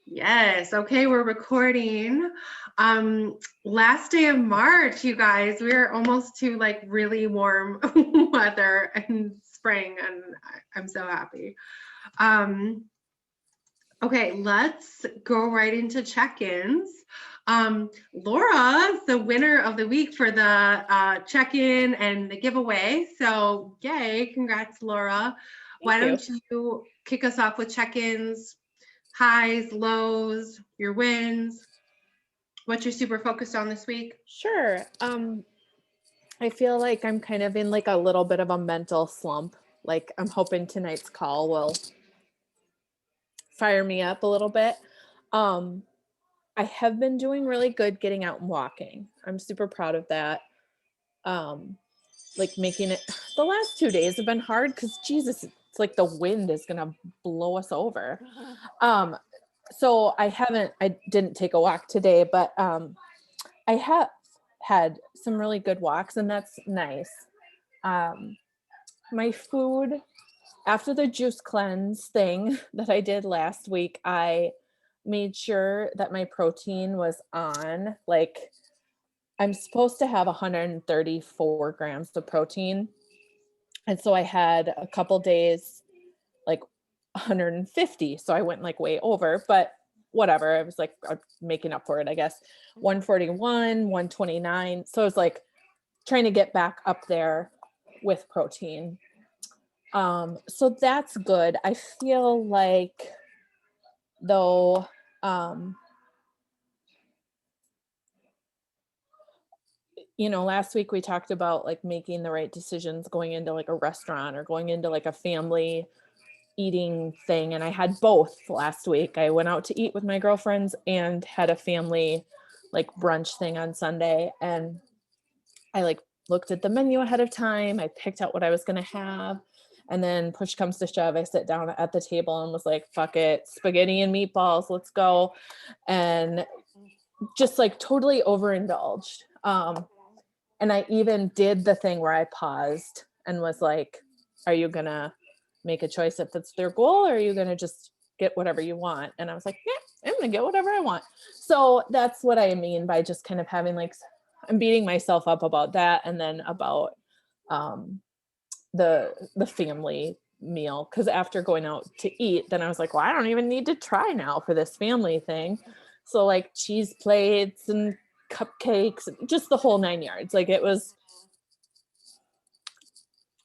Yes. Okay, we're recording. Last day of March, you guys. We're almost to like really warm weather and spring, and I'm so happy. Um, okay, let's go right into check-ins. Laura is the winner of the week for the check-in and the giveaway. So yay, congrats, Laura. Why Thank you. don't you kick us off with check-ins? Highs, lows, your wins, what you're super focused on this week? Sure. I feel like I'm kind of in like a little bit of a mental slump. Like I'm hoping tonight's call will fire me up a little bit. Um, I have been doing really good getting out and walking. I'm super proud of that. Um, like making it the last 2 days have been hard because Jesus, it's like the wind is gonna blow us over. Um, so I didn't take a walk today, but I have had some really good walks, and that's nice. Um, my food after the juice cleanse thing that I did last week, I made sure that my protein was on. Like I'm supposed to have 134 grams of protein. And so I had a couple days like 150. So I went like way over, but whatever. I was like making up for it, I guess. 141, 129. So I was like trying to get back up there with protein. So that's good. I feel like though, um, last week we talked about like making the right decisions going into like a restaurant or going into like a family eating thing. And I had both last week. I went out to eat with my girlfriends and had a family like brunch thing on Sunday. And I like looked at the menu ahead of time. I picked out what I was going to have. And then push comes to shove, I sit down at the table and was like, fuck it, spaghetti and meatballs, let's go. And just like totally overindulged. And I even did the thing where I paused and was like, are you going to make a choice if it's their goal, or are you going to just get whatever you want? And I was like, yeah, I'm going to get whatever I want. So that's what I mean by just kind of having like, I'm beating myself up about that. And then about um, the family meal. Cause after going out to eat, then I was like, well, I don't even need to try now for this family thing. So like cheese plates and cupcakes, just the whole 9 yards. Like it was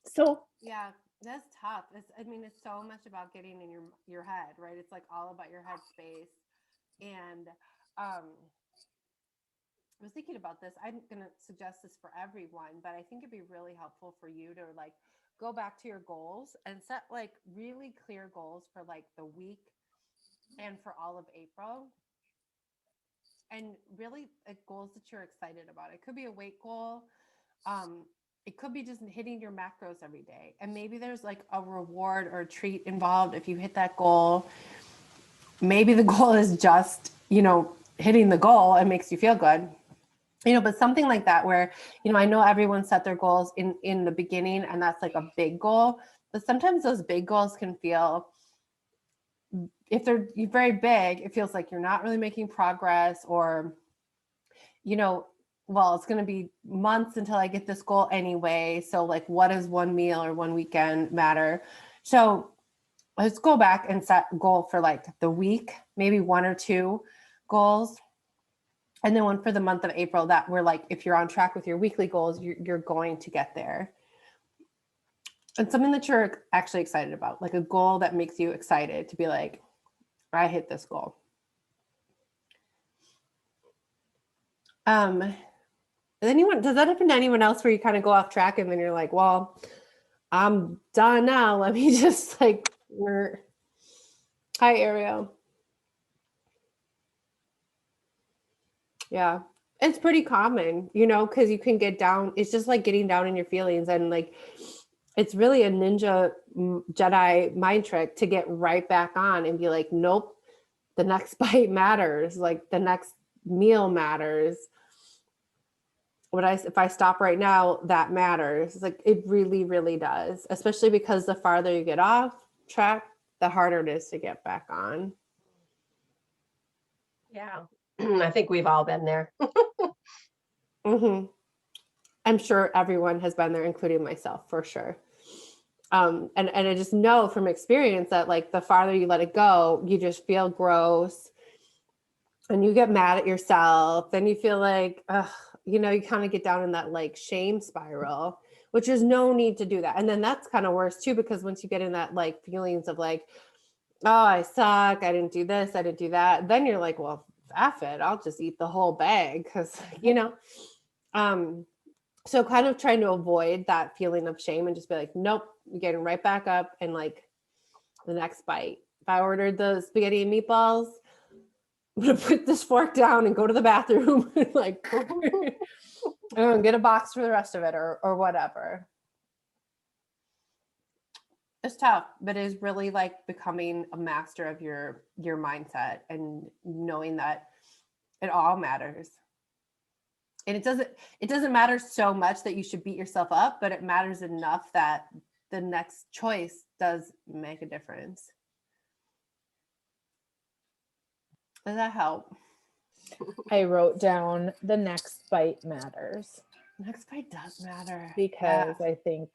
so. Yeah, that's tough. I mean, it's so much about getting in your head, right? It's like all about your head space. And I was thinking about this. I'm going to suggest this for everyone, but I think it'd be really helpful for you to like go back to your goals and set like really clear goals for like the week and for all of April. And really goals that you're excited about. It could be a weight goal. Um, it could be just hitting your macros every day. And maybe there's like a reward or a treat involved if you hit that goal. Maybe the goal is just, hitting the goal and makes you feel good. But something like that where, I know everyone set their goals in the beginning and that's like a big goal, but sometimes those big goals can feel, if they're very big, it feels like you're not really making progress or, well, it's going to be months until I get this goal anyway. So like, what does one meal or one weekend matter? So let's go back and set a goal for like the week, maybe one or two goals. And then one for the month of April that we're like, if you're on track with your weekly goals, you're going to get there. And something that you're actually excited about, like a goal that makes you excited to be like, I hit this goal. Does that happen to anyone else where you kind of go off track and then you're like, well, I'm done now. Let me just like, hi, Ariel. Yeah, it's pretty common, because you can get down. It's just like getting down in your feelings. And like, it's really a ninja Jedi mind trick to get right back on and be like, nope, the next bite matters. Like the next meal matters. If I stop right now, that matters. It's like, it really, really does, especially because the farther you get off track, the harder it is to get back on. Yeah. I think we've all been there. Mm-hmm. I'm sure everyone has been there, including myself, for sure. And I just know from experience that like the farther you let it go, you just feel gross and you get mad at yourself. Then you feel like, you know, you kind of get down in that like shame spiral, which there's no need to do that. And then that's kind of worse too, because once you get in that like feelings of like, oh, I suck, I didn't do this, I didn't do that, then you're like, well, F it, I'll just eat the whole bag because, you know, so kind of trying to avoid that feeling of shame and just be like, nope, you're getting right back up and like the next bite. If I ordered the spaghetti and meatballs, I'm gonna put this fork down and go to the bathroom and like get a box for the rest of it or whatever. It's tough, but it is really like becoming a master of your mindset and knowing that it all matters. And it doesn't matter so much that you should beat yourself up, but it matters enough that the next choice does make a difference. Does that help? I wrote down the next bite matters. Next bite does matter. Because I think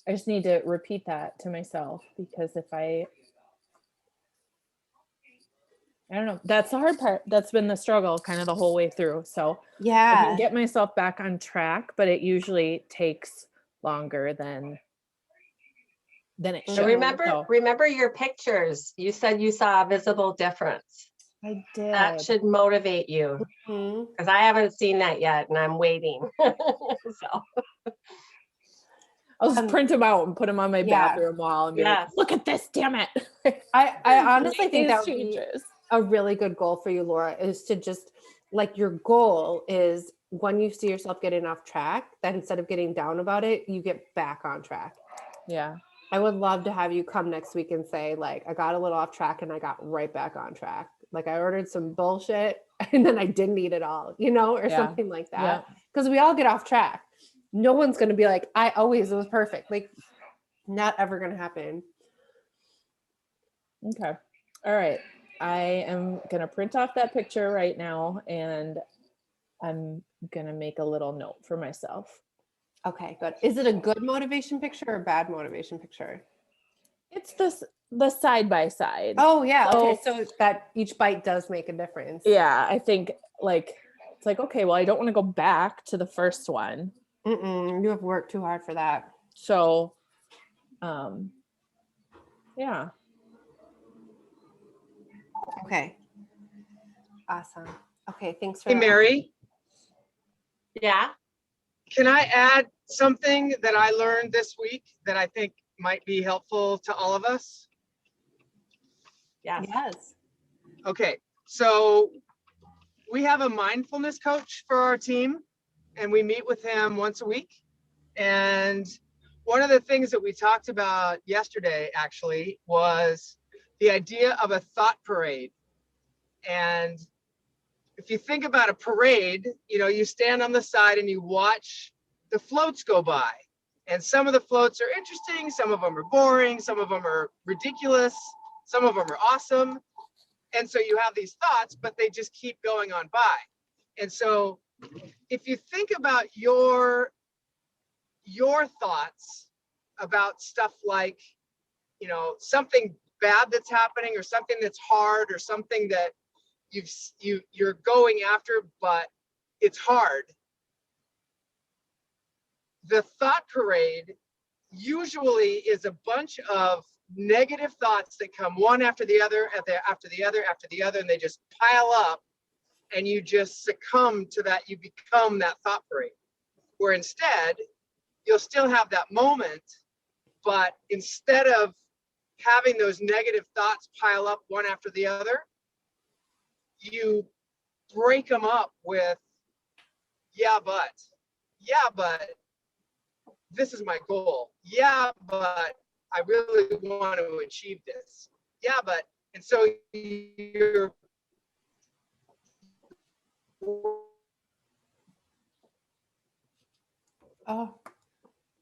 I just need to repeat that to myself, because if I don't know, that's the hard part. That's been the struggle kind of the whole way through. So I can get myself back on track, but it usually takes longer than it should. So remember your pictures. You said you saw a visible difference. I did. That should motivate you, because I haven't seen that yet and I'm waiting. So I'll just print them out and put them on my bathroom wall and be like, look at this, damn it. I honestly think that would be a really good goal for you, Laura, is to just like your goal is when you see yourself getting off track, that instead of getting down about it, you get back on track. Yeah. I would love to have you come next week and say like, I got a little off track and I got right back on track. Like I ordered some bullshit and then I didn't eat it all, you know, or something like that. Because we all get off track. No one's going to be like, it was perfect. Like not ever going to happen. Okay. All right. I am going to print off that picture right now and I'm going to make a little note for myself. Okay, good. Is it a good motivation picture or a bad motivation picture? It's the side by side. Oh yeah. Okay. So that each bite does make a difference. Yeah. I think like, it's like, okay, well, I don't want to go back to the first one. You have worked too hard for that. So, yeah. Okay. Awesome. Okay. Thanks for Hey, that. Mary. yeah. Can I add something that I learned this week that I think might be helpful to all of us? Yes. Okay, so we have a mindfulness coach for our team, and we meet with him once a week. And one of the things that we talked about yesterday actually was the idea of a thought parade. And if you think about a parade, you stand on the side and you watch the floats go by. And some of the floats are interesting, some of them are boring, some of them are ridiculous, some of them are awesome. And so you have these thoughts, but they just keep going on by. And so if you think about your thoughts about stuff like, something bad that's happening or something that's hard or something that you're going after, but it's hard. The thought parade usually is a bunch of negative thoughts that come one after the other, after the other, and they just pile up, and you just succumb to that. You become that thought parade. Where instead, you'll still have that moment, but instead of having those negative thoughts pile up one after the other, you break them up with, yeah, but this is my goal. Yeah, but I really want to achieve this. Yeah, but, and so you're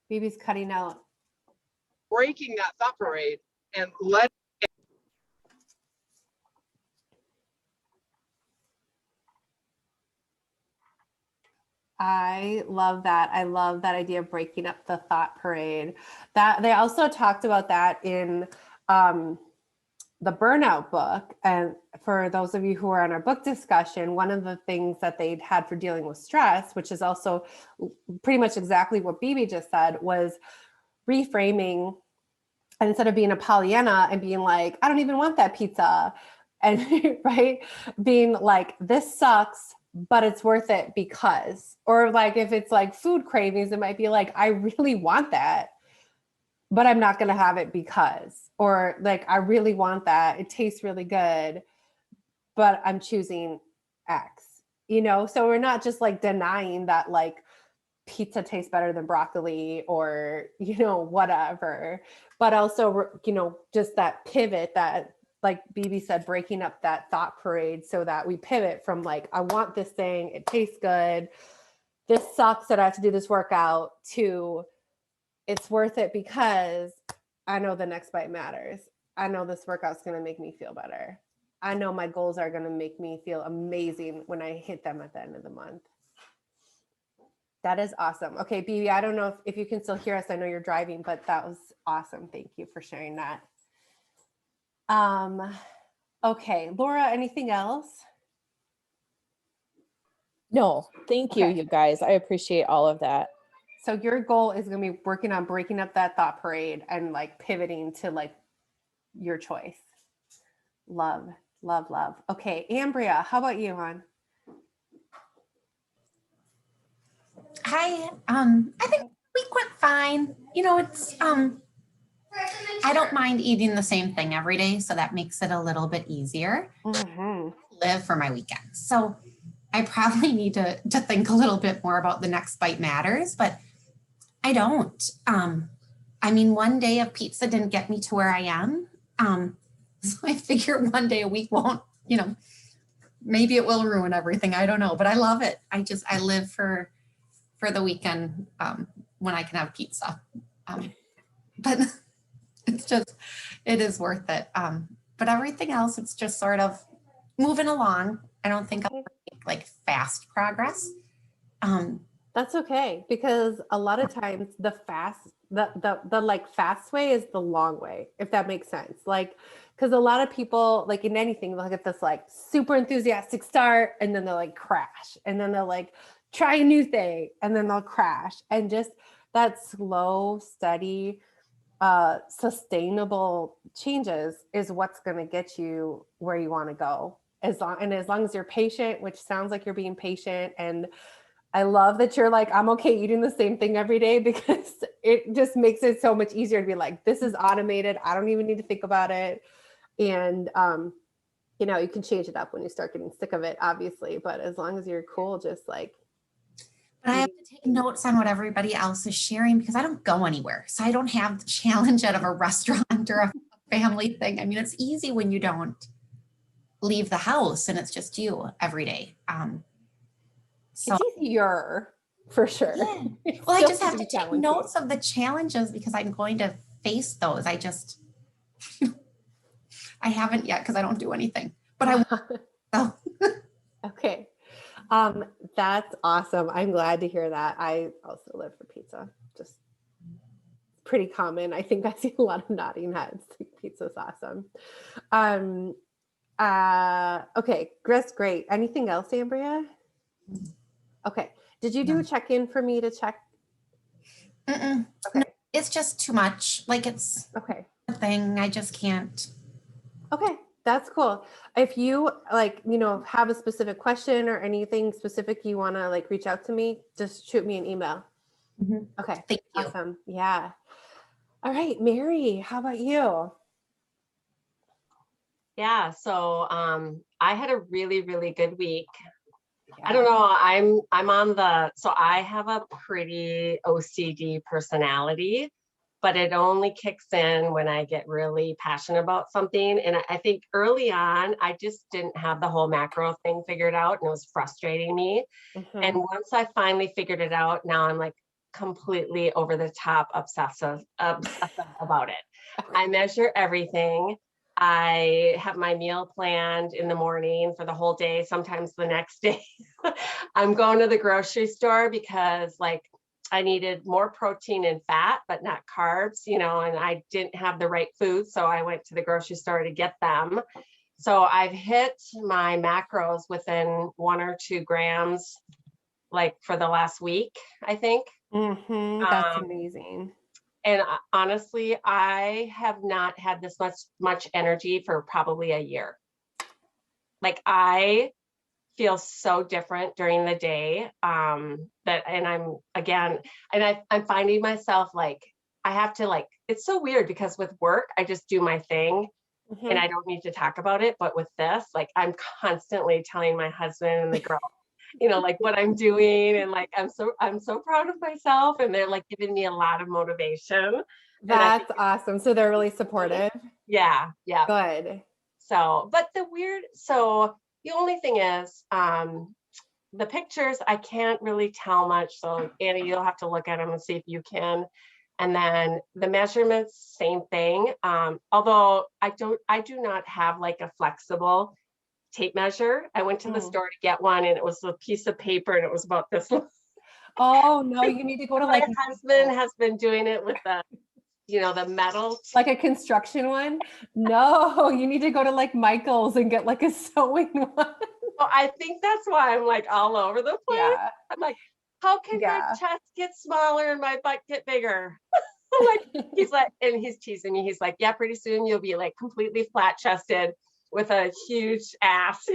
Baby's cutting out. breaking that thought parade and let I love that. I love that idea of breaking up the thought parade. That they also talked about that in the burnout book. And for those of you who are on our book discussion, one of the things that they'd had for dealing with stress, which is also pretty much exactly what Bibi just said, was reframing. And instead of being a Pollyanna and being like, I don't even want that pizza. And right, being like, this sucks, but it's worth it because, or like if it's like food cravings, it might be like, I really want that, but I'm not going to have it because, or like, I really want that. It tastes really good, but I'm choosing X, you know? So we're not just like denying that like pizza tastes better than broccoli or, you know, whatever, but also, you know, just that pivot that, like Bibi said, breaking up that thought parade so that we pivot from like, I want this thing, it tastes good, this sucks that I have to do this workout, to it's worth it because I know the next bite matters. I know this workout's going to make me feel better. I know my goals are going to make me feel amazing when I hit them at the end of the month. That is awesome. Okay, Bibi, I don't know if you can still hear us. I know you're driving, but that was awesome. Thank you for sharing that. Okay, Laura, anything else? No, thank you, Okay. you guys. I appreciate all of that. So your goal is going to be working on breaking up that thought parade and like pivoting to like your choice. Love, love, love. Okay, Ambria, how about you, hon? Hi, I think week went fine. You know, it's I don't mind eating the same thing every day, so that makes it a little bit easier. Mm-hmm. Live for my weekends. So I probably need to think a little bit more about the next bite matters, but I don't. I mean, one day of pizza didn't get me to where I am. So I figure one day a week won't, you know, maybe it will ruin everything. I don't know, but I love it. I live for the weekend when I can have pizza. But it is worth it. But everything else, it's just sort of moving along. I don't think I'll make like fast progress. That's okay, because a lot of times the like fast way is the long way, if that makes sense. Like, because a lot of people, like in anything, they'll get this like super enthusiastic start and then they'll like crash, and then they'll like try a new thing and then they'll crash. And just that slow, steady, sustainable changes is what's going to get you where you want to go. As long as you're patient, which sounds like you're being patient. And I love that you're like, I'm okay eating the same thing every day, because it just makes it so much easier to be like, this is automated. I don't even need to think about it. And, you know, you can change it up when you start getting sick of it, obviously, but as long as you're cool, just like. But I have to take notes on what everybody else is sharing because I don't go anywhere. So I don't have the challenge out of a restaurant or a family thing. I mean, it's easy when you don't leave the house and it's just you every day. So it's easier for sure. Yeah. Well, I just have to take notes of the challenges because I'm going to face those. I haven't yet because I don't do anything, but I will. So. Okay. That's awesome. I'm glad to hear that. I also live for pizza. Just pretty common. I think I see a lot of nodding heads. Pizza's awesome. Okay, Chris, great. Anything else, Ambria? Okay. Did you do a check-in for me to check? Okay. No, it's just too much. Like it's okay. A thing. I just can't. Okay. That's cool. If you like, you know, have a specific question or anything specific you want to like reach out to me, just shoot me an email. Mm-hmm. Okay. Thank you. Awesome. Yeah. All right, Mary, how about you? Yeah, so I had a really, really good week. I don't know, I'm on so I have a pretty OCD personality, but it only kicks in when I get really passionate about something. And I think early on, I just didn't have the whole macro thing figured out, and it was frustrating me. Mm-hmm. And once I finally figured it out, now I'm like completely over the top obsessive about it. I measure everything. I have my meal planned in the morning for the whole day, sometimes the next day. I'm going to the grocery store because like I needed more protein and fat, but not carbs, and I didn't have the right food. So I went to the grocery store to get them. So I've hit my macros within 1 or 2 grams, like for the last week, I think. That's amazing. And honestly, I have not had this much energy for probably a year. Like I feel so different during the day. I'm finding myself like, I have to like, it's so weird because with work, I just do my thing and I don't need to talk about it. But with this, like I'm constantly telling my husband and the girl, like what I'm doing. And like, I'm so proud of myself. And they're like giving me a lot of motivation. That's awesome. So they're really supportive. Yeah. Yeah. Good. So, but the only thing is, the pictures, I can't really tell much. So Annie, you'll have to look at them and see if you can. And then the measurements, same thing. Although I do not have like a flexible tape measure. I went to the store to get one and it was a piece of paper and it was about this long. Oh no, you need to go to My like husband has been doing it with the metal. like a construction one. No, you need to go to like Michael's and get like a sewing one. Well, I think that's why I'm like all over the place. Yeah. I'm like, how can my chest get smaller and my butt get bigger? I'm like, and he's teasing me. He's like, yeah, pretty soon you'll be like completely flat chested with a huge ass,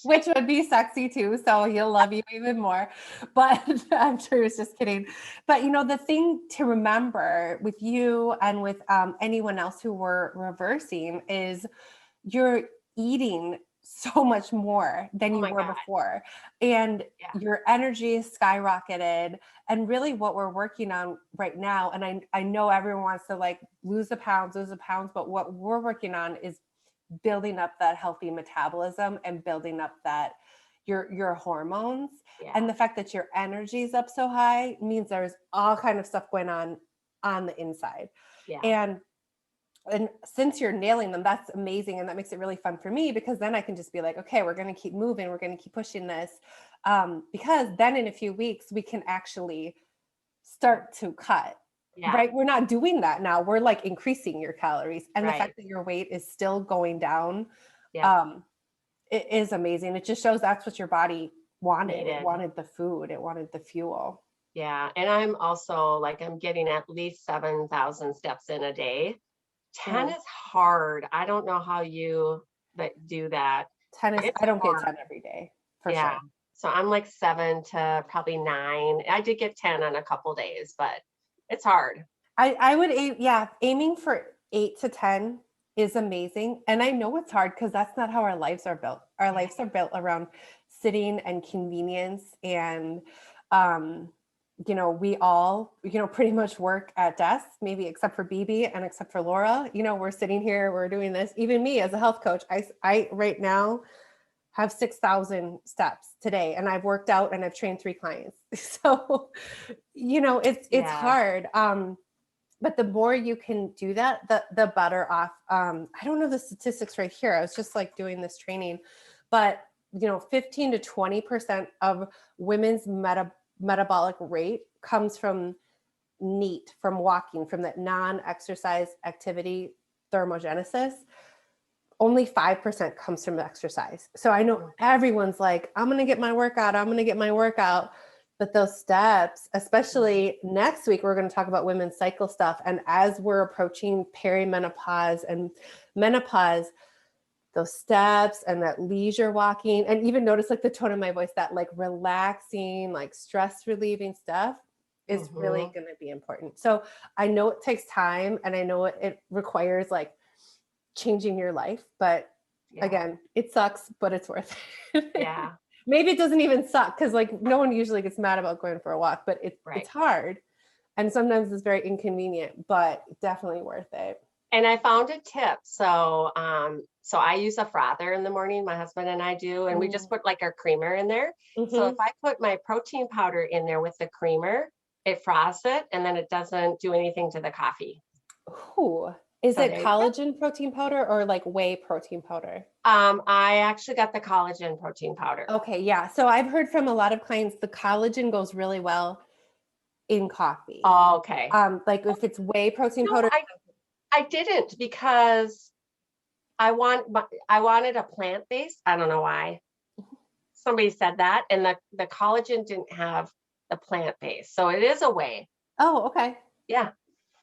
Which would be sexy too. So he'll love you even more. But I'm sure he was just kidding. But the thing to remember with you and with anyone else who we're reversing is you're eating so much more than you were before. And your energy is skyrocketed. And really what we're working on right now, and I know everyone wants to like lose the pounds, but what we're working on is building up that healthy metabolism and building up that your hormones. And the fact that your energy is up so high means there's all kind of stuff going on the inside. And since you're nailing them, that's amazing. And that makes it really fun for me because then I can just be like, okay, we're going to keep moving. We're going to keep pushing this. Because then in a few weeks, we can actually start to cut. Right. We're not doing that now. We're like increasing your calories. And the fact that your weight is still going down, it is amazing. It just shows that's what your body wanted. It wanted the food. It wanted the fuel. Yeah. And I'm also like, I'm getting at least 7,000 steps in a day. 10 is hard. I don't know how you do that. 10 is, I don't get 10 every day for sure. So I'm like 7 to probably 9. I did get 10 on a couple days, but it's hard. I would aiming for 8 to 10 is amazing. And I know it's hard because that's not how our lives are built. Our lives are built around sitting and convenience. And, we all, pretty much work at desks, maybe except for BB and except for Laura. We're sitting here, we're doing this. Even me as a health coach, I right now have 6,000 steps today, and I've worked out and I've trained 3 clients. So, it's hard. But the more you can do that, the better off. I don't know the statistics right here. I was just like doing this training, but 15 to 20% of women's metabolic rate comes from NEAT, from walking, from that non-exercise activity thermogenesis. Only 5% comes from exercise. So I know everyone's like, I'm going to get my workout. But those steps, especially next week, we're going to talk about women's cycle stuff. And as we're approaching perimenopause and menopause, those steps and that leisure walking, and even notice like the tone of my voice, that like relaxing, like stress relieving stuff is really going to be important. So I know it takes time and I know it requires like changing your life, but again, it sucks, but it's worth it. Yeah. Maybe it doesn't even suck because like no one usually gets mad about going for a walk, but it's hard. And sometimes it's very inconvenient, but definitely worth it. And I found a tip. So I use a frother in the morning, my husband and I do, and we just put like our creamer in there. So if I put my protein powder in there with the creamer, it froths it and then it doesn't do anything to the coffee. Ooh, Is So it there you go. collagen protein powder or like whey protein powder? I actually got the collagen protein powder. Okay, yeah. So I've heard from a lot of clients the collagen goes really well in coffee. Oh, okay. Like if it's whey protein No, powder. I didn't because I wanted a plant-based. I don't know why. Somebody said that, and the collagen didn't have the plant-based. So it is a whey. Oh, okay. Yeah.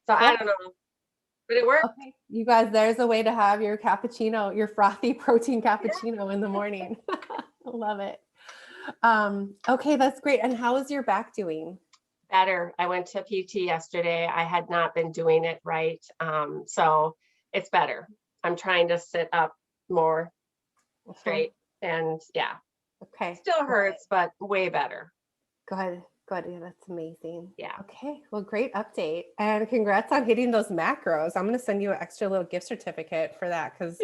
So I Yeah. don't know. But it worked. Okay. You guys, there's a way to have your cappuccino, your frothy protein cappuccino in the morning. Love it. Okay, that's great. And how is your back doing? Better. I went to PT yesterday. I had not been doing it right. So it's better. I'm trying to sit up more straight, and yeah, Okay. still hurts, but way better. Good. Good. Yeah, that's amazing. Yeah. Okay. Well, great update. And congrats on hitting those macros. I'm going to send you an extra little gift certificate for that because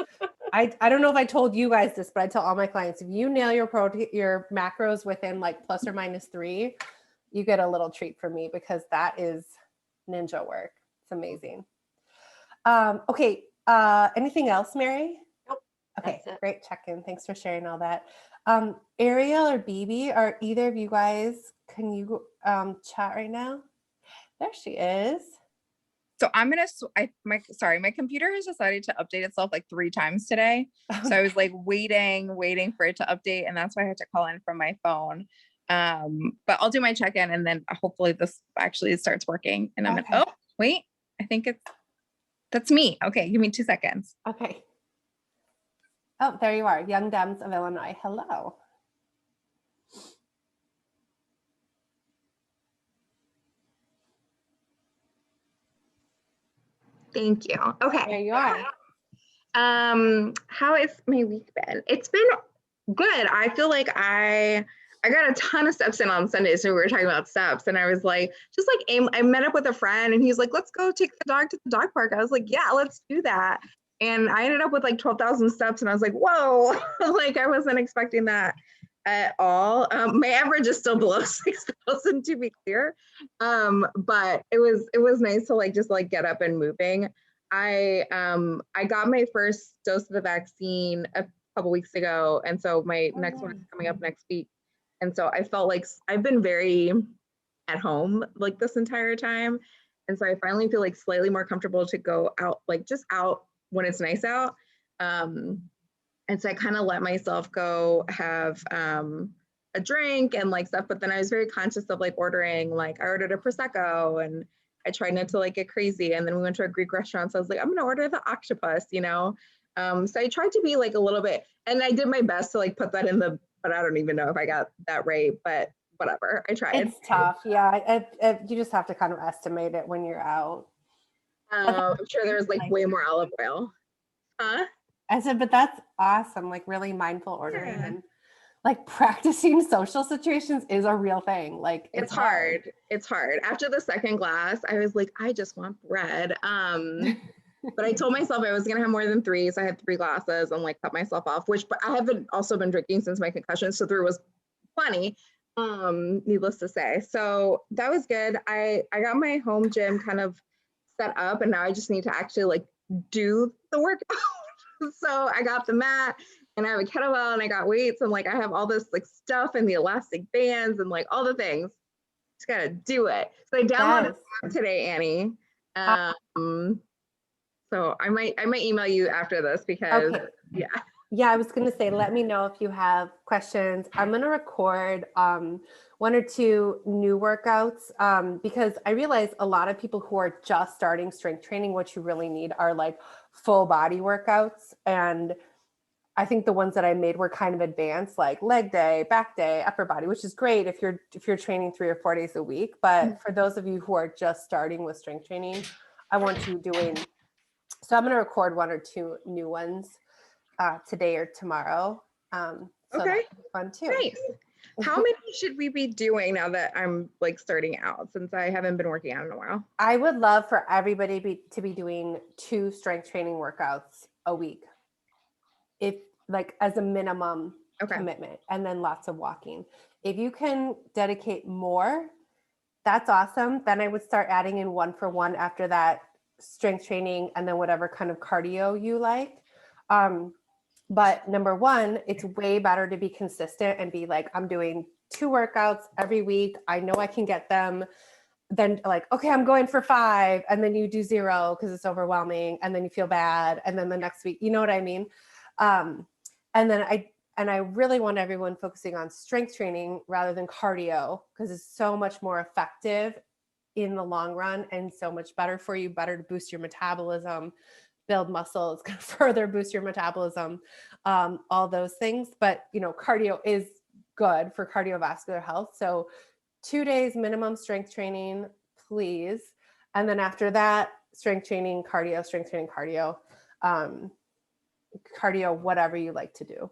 I don't know if I told you guys this, but I tell all my clients, if you nail your macros within like plus or minus 3, you get a little treat from me because that is ninja work. It's amazing. Okay. Anything else, Mary? Nope. Okay, That's it. great check-in. Thanks for sharing all that. Ariel or BB, are either of you guys, can you chat right now? There she is. So I'm gonna, my computer has decided to update itself like 3 times today. So I was like waiting for it to update, and that's why I had to call in from my phone. But I'll do my check-in, and then hopefully this actually starts working. And I'm Okay. oh wait, I think that's me. Okay, give me 2 seconds. Okay. Oh, there you are. Young Dems of Illinois. Hello. Thank you. Okay. There you are. How has my week been? It's been good. I feel like I got a ton of steps in on Sunday, so we were talking about steps, and I was like, just like I met up with a friend, and he's like, let's go take the dog to the dog park. I was like, yeah, let's do that. And I ended up with like 12,000 steps, and I was like, whoa, like I wasn't expecting that at all. My average is still below 6,000 to be clear, but it was nice to like just like get up and moving. I got my first dose of the vaccine a couple weeks ago, and so my next one is coming up next week. And so I felt like I've been very at home like this entire time, and so I finally feel like slightly more comfortable to go out, like just out when it's nice out. And so I kind of let myself go have a drink and like stuff, but then I was very conscious of like ordering, like I ordered a Prosecco, and I tried not to like get crazy. And then we went to a Greek restaurant, so I was like, I'm gonna order the octopus, you know? So I tried to be like a little bit, and I did my best to like put that in but I don't even know if I got that right, but whatever, I tried. It's tough. Yeah. You just have to kind of estimate it when you're out. I'm sure there's like way more olive oil. Huh? I said, but that's awesome. Like really mindful ordering Yeah. and like practicing social situations is a real thing. Like It's hard. It's hard. After the second glass, I was like, I just want bread. But I told myself I was gonna have more than 3, so I had 3 glasses and like cut myself off. But I haven't also been drinking since my concussion, so 3 was plenty. Needless to say. So that was good. I got my home gym kind of set up, and now I just need to actually like do the workout. So I got the mat, and I have a kettlebell, and I got weights, and like I have all this like stuff and the elastic bands and like all the things. Just gotta do it. So I downloaded the app today, Annie. So I might email you after this because Yeah, I was going to say, let me know if you have questions. I'm going to record 1 or 2 new workouts because I realize a lot of people who are just starting strength training, what you really need are like full body workouts. And I think the ones that I made were kind of advanced, like leg day, back day, upper body, which is great if you're training 3 or 4 days a week. But for those of you who are just starting with strength training, I want you doing. So I'm going to record 1 or 2 new ones today or tomorrow. So okay, fun too. Nice. How many should we be doing now that I'm like starting out, since I haven't been working out in a while? I would love for everybody to be doing 2 strength training workouts a week, if like as a minimum commitment, and then lots of walking. If you can dedicate more, that's awesome. Then I would start adding in 1 for 1 after that strength training, and then whatever kind of cardio you like. But number one, it's way better to be consistent and be like, I'm doing 2 workouts every week. I know I can get them. Then like, okay, I'm going for 5. And then you do 0 because it's overwhelming. And then you feel bad. And then the next week, you know what I mean? And then I really want everyone focusing on strength training rather than cardio, because it's so much more effective in the long run and so much better for you, better to boost your metabolism, build muscle. It's going to further boost your metabolism, all those things. But, cardio is good for cardiovascular health. So 2 days minimum strength training, please. And then after that, strength training, cardio, cardio, whatever you like to do.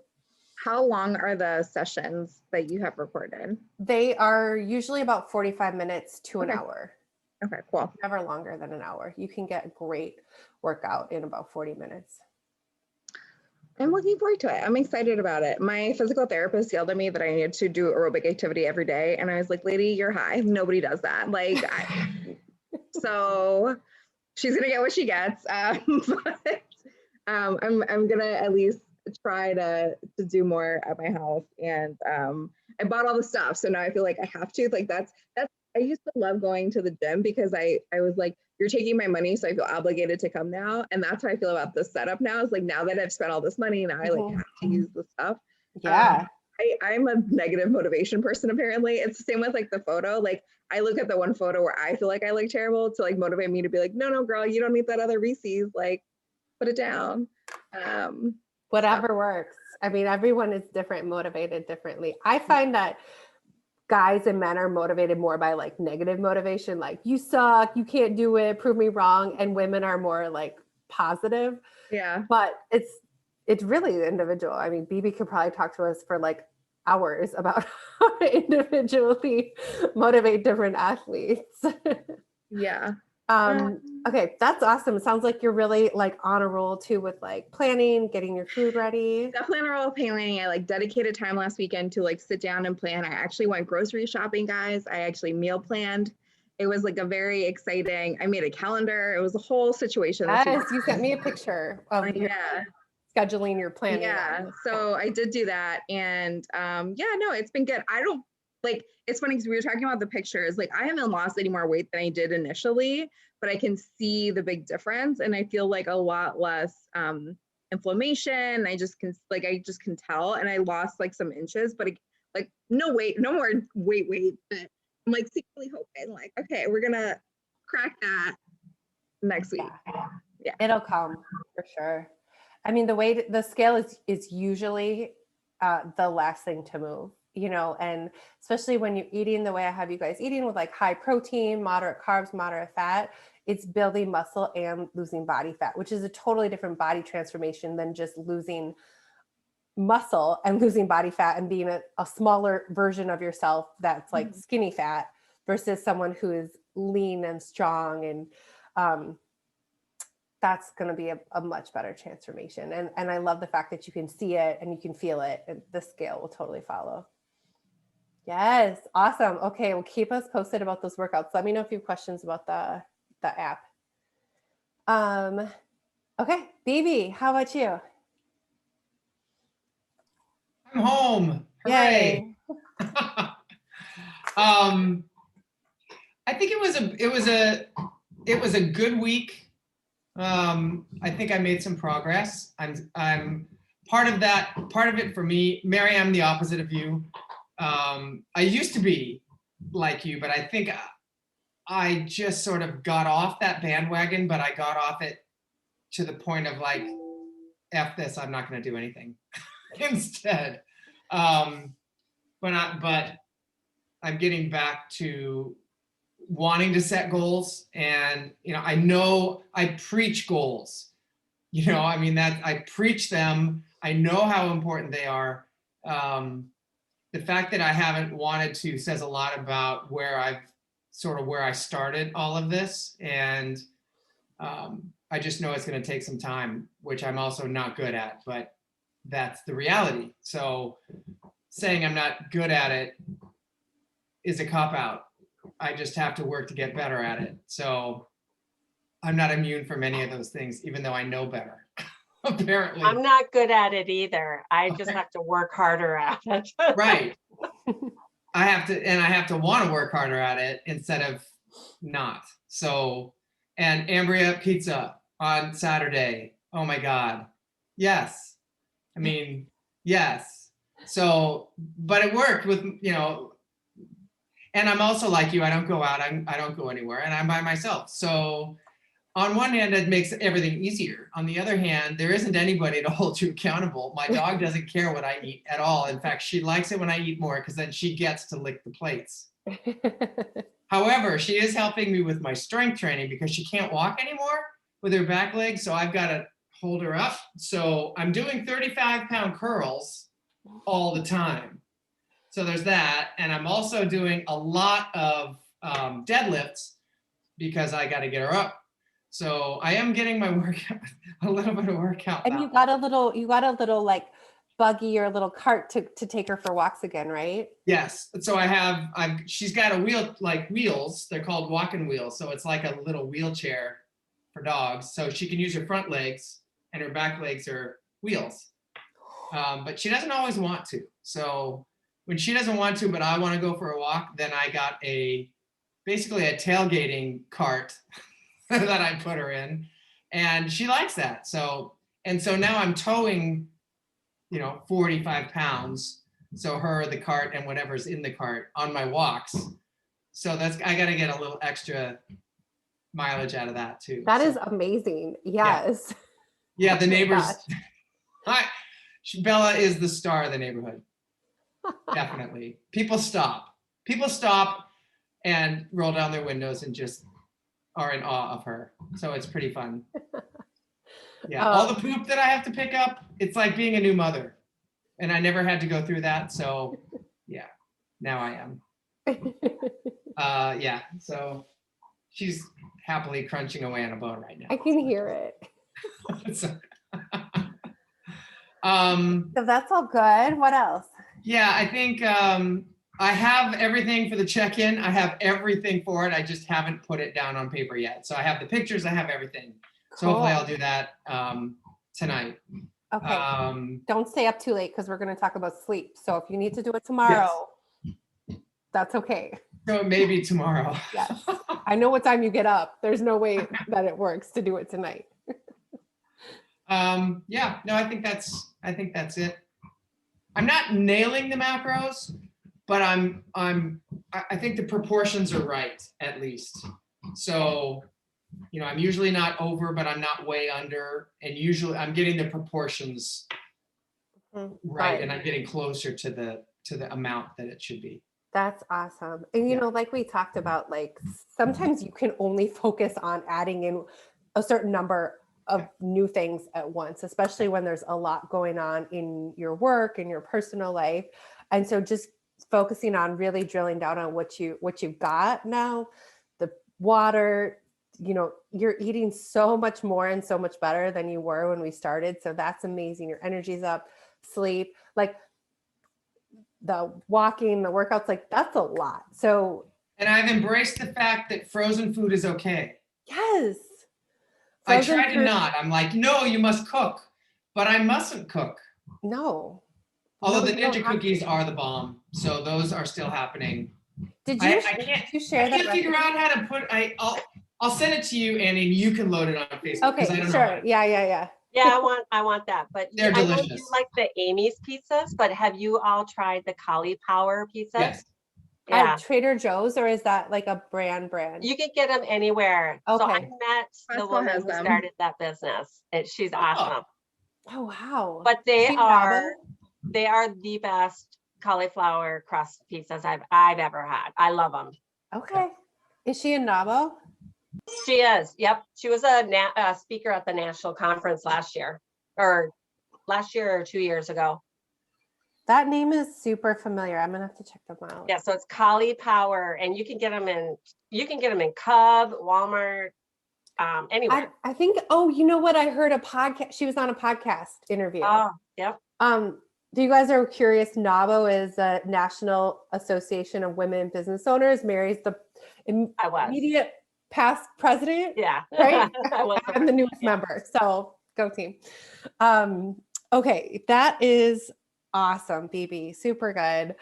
How long are the sessions that you have recorded? They are usually about 45 minutes to an hour. Okay, cool. Never longer than an hour. You can get a great workout in about 40 minutes. I'm looking forward to it. I'm excited about it. My physical therapist yelled at me that I needed to do aerobic activity every day. And I was like, lady, you're high. Nobody does that. So she's going to get what she gets. But I'm going to at least try to do more at my house. And I bought all the stuff. So now I feel like I have to, that's I used to love going to the gym because I was like, you're taking my money, so I feel obligated to come now. And that's how I feel about the setup now. Is like, now that I've spent all this money, now I have to use the stuff. Yeah. I'm a negative motivation person, apparently. It's the same with the photo. I look at the one photo where I feel like I look terrible to motivate me to be like, no, girl, you don't need that other Reese's. Put it down. Whatever works. I mean, everyone is different, motivated differently. I find that guys and men are motivated more by negative motivation, you suck, you can't do it, prove me wrong. And women are more positive. Yeah. But it's really individual. I mean, BB could probably talk to us for hours about how to individually motivate different athletes. Yeah. Okay, that's awesome. It sounds like you're really on a roll too with planning, getting your food ready. Definitely on a roll of planning. I dedicated time last weekend to sit down and plan. I actually went grocery shopping, guys. I actually meal planned. It was a very exciting, I made a calendar. It was a whole situation. Yes, you sent me a picture of your scheduling your planning. Yeah, so I did do that. And no, it's been good. I don't it's funny because we were talking about the pictures. I haven't lost any more weight than I did initially, but I can see the big difference. And I feel a lot less inflammation. I just can tell. And I lost some inches, but no more weight. But I'm secretly hoping okay, we're gonna crack that next week. Yeah. It'll come for sure. I mean, the scale is usually the last thing to move, and especially when you're eating the way I have you guys eating with high protein, moderate carbs, moderate fat, it's building muscle and losing body fat, which is a totally different body transformation than just losing muscle and losing body fat and being a smaller version of yourself that's skinny fat versus someone who is lean and strong. And that's going to be a much better transformation. And I love the fact that you can see it and you can feel it, and the scale will totally follow. Yes. Awesome. Okay. Well, keep us posted about those workouts. Let me know if you have questions about the app. Okay. BB, how about you? I'm home. Yay. Hooray. I think it was a good week. I think I made some progress. I'm part of it for me. Mary, I'm the opposite of you. I used to be like you, but I think I just sort of got off that bandwagon, but I got off it to the point of F this, I'm not going to do anything instead. But I'm getting back to wanting to set goals, and I know I preach goals. I preach them. I know how important they are. The fact that I haven't wanted to says a lot about where I started all of this, and I just know it's going to take some time, which I'm also not good at, but that's the reality. So saying I'm not good at it is a cop-out. I just have to work to get better at it. So I'm not immune from any of those things, even though I know better. Apparently. I'm not good at it either. I just have to work harder at it. Right. I have to want to work harder at it instead of not. So, and Ambria pizza on Saturday. Oh my God. Yes. I mean, yes. So, but it worked with, and I'm also like you, I don't go out, I don't go anywhere, and I'm by myself. So on one hand, it makes everything easier. On the other hand, there isn't anybody to hold you accountable. My dog doesn't care what I eat at all. In fact, she likes it when I eat more because then she gets to lick the plates. However, she is helping me with my strength training because she can't walk anymore with her back leg. So I've got to hold her up. So I'm doing 35-pound curls all the time. So there's that. And I'm also doing a lot of deadlifts because I got to get her up. So I am getting my workout, a little bit of workout. And you got a little like buggy or a little cart to take her for walks again, right? Yes. So she's got a wheel, like wheels. They're called walking wheels. So it's like a little wheelchair for dogs. So she can use her front legs and her back legs are wheels. But she doesn't always want to. So when she doesn't want to, but I want to go for a walk, then I got basically a tailgating cart that I put her in, and she likes that. So now I'm towing, 45 pounds. So her, the cart, and whatever's in the cart on my walks. So I got to get a little extra mileage out of that too. That is amazing. Yes. Yeah, the Oh my neighbors. gosh. Bella is the star of the neighborhood. Definitely. People stop and roll down their windows and just are in awe of her. So it's pretty fun. Yeah, all the poop that I have to pick up, it's like being a new mother. And I never had to go through that. So yeah, now I am. Yeah, so she's happily crunching away on a bone right now. I can hear it. So, So that's all good. What else? yeah, I think I have everything for the check-in. I have everything for it. I just haven't put it down on paper yet. So I have the pictures, I have everything. So hopefully I'll do that tonight. Okay. Don't stay up too late because we're going to talk about sleep. So if you need to do it tomorrow, that's okay. So maybe tomorrow. Yes. I know what time you get up. There's no way that it works to do it tonight. Yeah, no, I think that's it. I'm not nailing the macros, but I think the proportions are right, at least. So, I'm usually not over, but I'm not way under. And usually I'm getting the proportions right. And I'm getting closer to the amount that it should be. That's awesome. And like we talked about, like sometimes you can only focus on adding in a certain number of new things at once, especially when there's a lot going on in your work and your personal life. And so just focusing on really drilling down on what you've got now, the water, you're eating so much more and so much better than you were when we started. So that's amazing. Your energy's up, sleep, like the walking, the workouts, like that's a lot. So, and I've embraced the fact that frozen food is okay. Yes. I try to not. I'm like, no, you must cook, but I mustn't cook. No. Although the Ninja cookies are the bomb, so those are still happening. Did you? I can't figure out how to put. I'll send it to you, Annie, and you can load it on Facebook. Okay, I don't sure. know Yeah, I want that. But they're delicious. I know you like the Amy's pizzas, but have you all tried the cauliflower pizzas? Yes. Yeah. At Trader Joe's, or is that like a brand? You can get them anywhere. Okay. So I met the woman who started that business. She's awesome. Oh wow. But they are the best cauliflower crust pizzas I've ever had. I love them. Okay. Is she in Nabo? She is. Yep. She was a speaker at the national conference last year or 2 years ago. That name is super familiar. I'm gonna have to check them out. Yeah, so it's cauliflower, and you can get them in Cub, Walmart, anywhere. I think. Oh, you know what? I heard a podcast. She was on a podcast interview. Oh, yep. Do you guys are curious? NABO is a National Association of Women Business Owners. Mary's the immediate past president, Yeah. right? I was I'm the newest member, so go team. Okay, that is awesome, BB. Super good.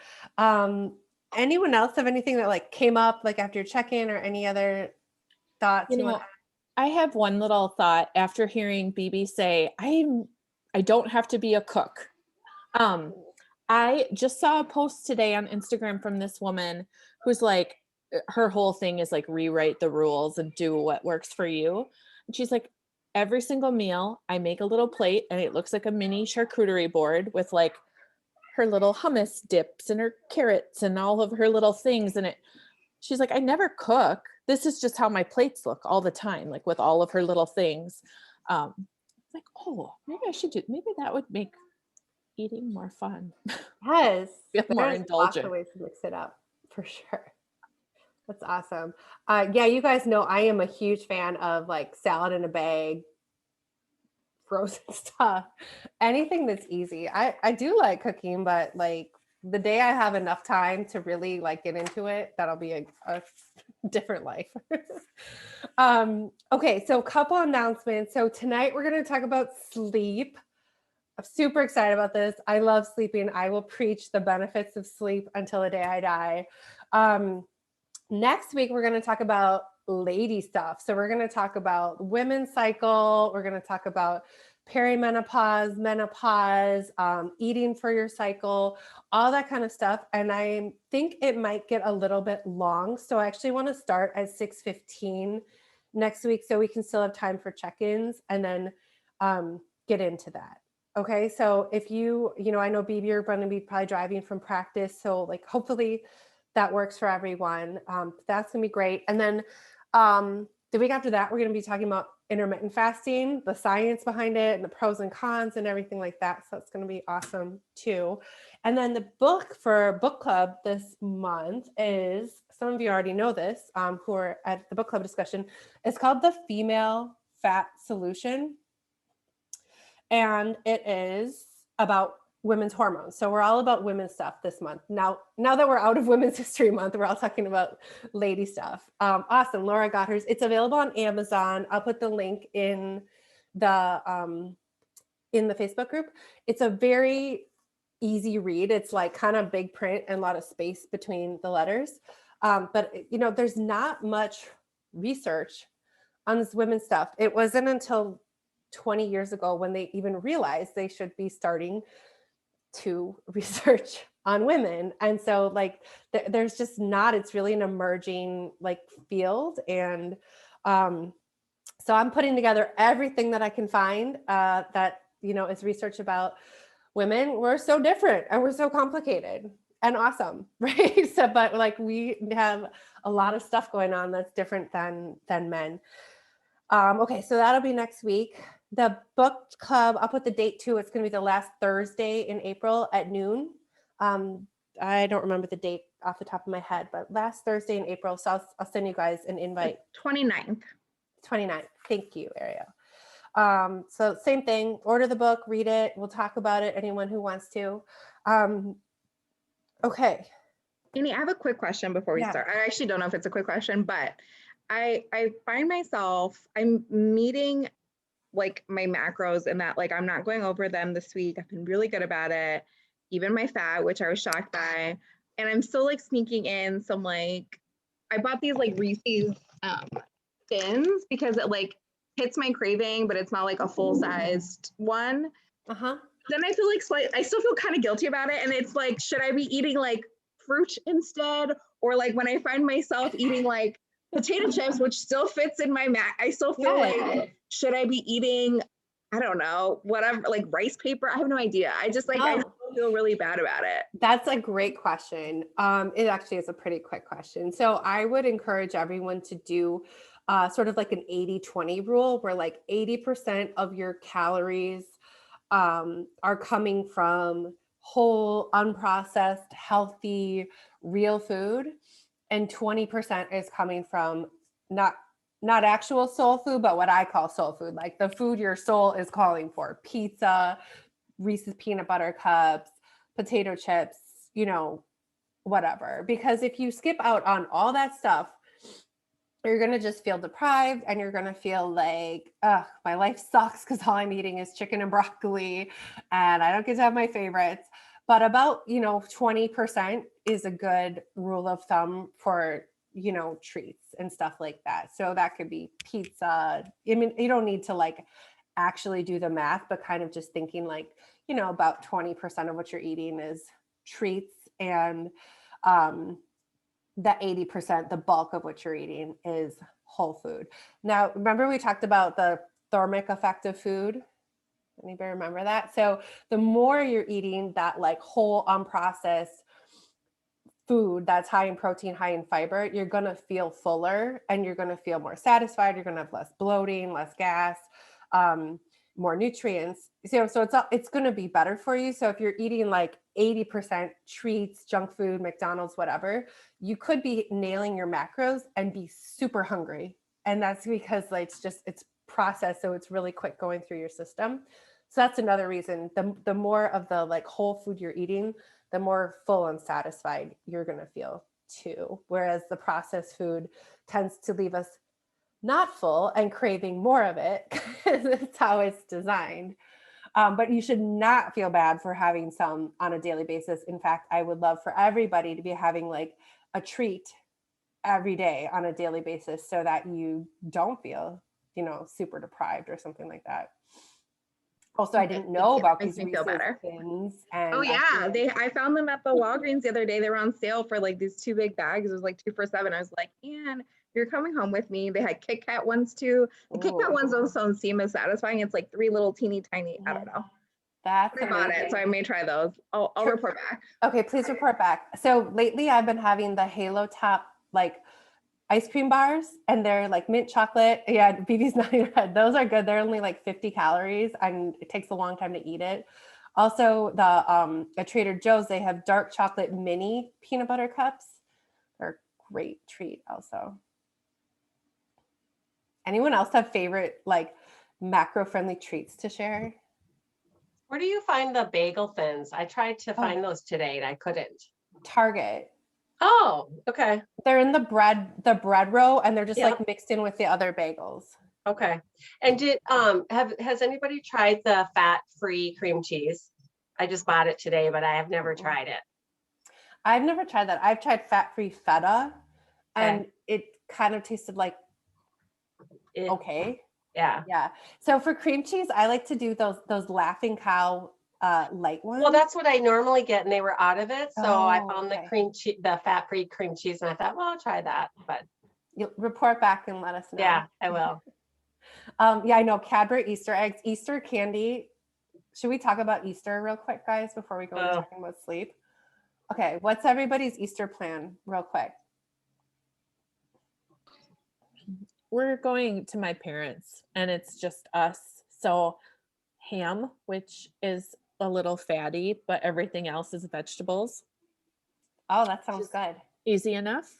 Anyone else have anything that like came up like after your check-in or any other thoughts You you know, want? I have one little thought after hearing BB say, I don't have to be a cook. I just saw a post today on Instagram from this woman who's like, her whole thing is like rewrite the rules and do what works for you. And she's like, every single meal, I make a little plate and it looks like a mini charcuterie board with like her little hummus dips and her carrots and all of her little things. And she's like, I never cook. This is just how my plates look all the time, like with all of her little things. Like, oh, maybe I should maybe that would make eating more fun. Yes, Feel more there's lots of indulgent. ways to mix it up for sure. That's awesome. Yeah, you guys know I am a huge fan of like salad in a bag, frozen stuff, anything that's easy. I do like cooking, but like the day I have enough time to really like get into it, that'll be a different life. Okay, so a couple announcements. So tonight we're going to talk about sleep. I'm super excited about this. I love sleeping. I will preach the benefits of sleep until the day I die. Next week, we're going to talk about lady stuff. So we're going to talk about women's cycle. We're going to talk about perimenopause, menopause, eating for your cycle, all that kind of stuff. And I think it might get a little bit long. So I actually want to start at 6:15 next week so we can still have time for check-ins and then get into that. Okay, so if I know BB, you're going to be probably driving from practice. So like hopefully that works for everyone. That's going to be great. And then the week after that, we're going to be talking about intermittent fasting, the science behind it and the pros and cons and everything like that. So it's going to be awesome too. And then the book for book club this month is, some of you already know this, who are at the book club discussion, it's called The Female Fat Solution. And it is about women's hormones. So we're all about women's stuff this month. Now that we're out of Women's History Month, we're all talking about lady stuff. Awesome. Laura got hers. It's available on Amazon. I'll put the link in the Facebook group. It's a very easy read. It's like kind of big print and a lot of space between the letters. But there's not much research on this women's stuff. It wasn't until 20 years ago when they even realized they should be starting to research on women. And so like there's just not, it's really an emerging like field. And so I'm putting together everything that I can find that is research about women. We're so different and we're so complicated and awesome, right? So but like we have a lot of stuff going on that's different than men. Okay, so that'll be next week. The book club, I'll put the date too. It's going to be the last Thursday in April at noon. I don't remember the date off the top of my head, but last Thursday in April. So I'll send you guys an invite. 29th. 29th. Thank you, Ariel. So same thing, order the book, read it. We'll talk about it. Anyone who wants to. Okay. Amy, I have a quick question before we start. I actually don't know if it's a quick question, but I find myself, I'm meeting like my macros and that like I'm not going over them this week. I've been really good about it. Even my fat, which I was shocked by. And I'm still like sneaking in some like, I bought these like Reese's thins because it like hits my craving, but it's not like a full-sized one. Then I feel like I still feel kind of guilty about it. And it's like, should I be eating like fruit instead? Or like when I find myself eating like potato chips, which still fits in my I still feel like, should I be eating, I don't know, whatever, like rice paper? I have no idea. I just like, I feel really bad about it. That's a great question. It actually is a pretty quick question. So I would encourage everyone to do sort of like an 80-20 rule where like 80% of your calories are coming from whole, unprocessed, healthy, real food. And 20% is coming from not actual soul food, but what I call soul food, like the food your soul is calling for: pizza, Reese's peanut butter cups, potato chips, whatever. Because if you skip out on all that stuff, you're going to just feel deprived and you're going to feel like, ugh, my life sucks because all I'm eating is chicken and broccoli and I don't get to have my favorites. But about, 20% is a good rule of thumb for, treats and stuff like that. So that could be pizza. I mean, you don't need to like actually do the math, but kind of just thinking like, about 20% of what you're eating is treats, and that 80%, the bulk of what you're eating, is whole food. Now, remember we talked about the thermic effect of food? Anybody remember that? So the more you're eating that like whole unprocessed food that's high in protein, high in fiber, you're going to feel fuller and you're going to feel more satisfied. You're going to have less bloating, less gas, more nutrients. So it's going to be better for you. So if you're eating like 80% treats, junk food, McDonald's, whatever, you could be nailing your macros and be super hungry. And that's because like it's processed, so it's really quick going through your system. So that's another reason. The more of the like whole food you're eating, the more full and satisfied you're going to feel too. Whereas the processed food tends to leave us not full and craving more of it, because it's how it's designed. But you should not feel bad for having some on a daily basis. In fact, I would love for everybody to be having like a treat every day on a daily basis so that you don't feel, super deprived or something like that. Also, I didn't know about these Makes me feel Reese's better. Thins. And Oh yeah, I found them at the Walgreens the other day. They were on sale for like these 2 big bags. It was like 2 for $7. I was like, "And you're coming home with me." They had Kit Kat ones too. The Kit Kat ones don't seem as satisfying. It's like 3 little teeny tiny. I don't know. That's I bought it, so I may try those. I'll report back. Okay, please report back. So lately I've been having the Halo Top like ice cream bars, and they're like mint chocolate. Yeah, BB's nodding her head. Those are good. They're only like 50 calories and it takes a long time to eat it. Also, the at Trader Joe's, they have dark chocolate mini peanut butter cups. They're a great treat also. Anyone else have favorite like macro-friendly treats to share? Where do you find the bagel thins? I tried to find those today and I couldn't. Target. Oh, okay. They're in the bread row, and they're just Yep. like mixed in with the other bagels. Okay. And has anybody tried the fat-free cream cheese? I just bought it today, but I have never tried it. I've never tried that. I've tried fat-free feta, and it kind of tasted like okay. Yeah. Yeah. So for cream cheese, I like to do those Laughing Cow light ones. Well, that's what I normally get, and they were out of it. So I found okay. the fat-free cream cheese, and I thought, well, I'll try that. But you'll report back and let us know. Yeah, I will. Yeah, I know Cadbury Easter eggs, Easter candy. Should we talk about Easter real quick, guys, before we go into talking about sleep? Okay, what's everybody's Easter plan real quick? We're going to my parents and it's just us. So ham, which is a little fatty, but everything else is vegetables. Oh, that sounds good. Easy enough.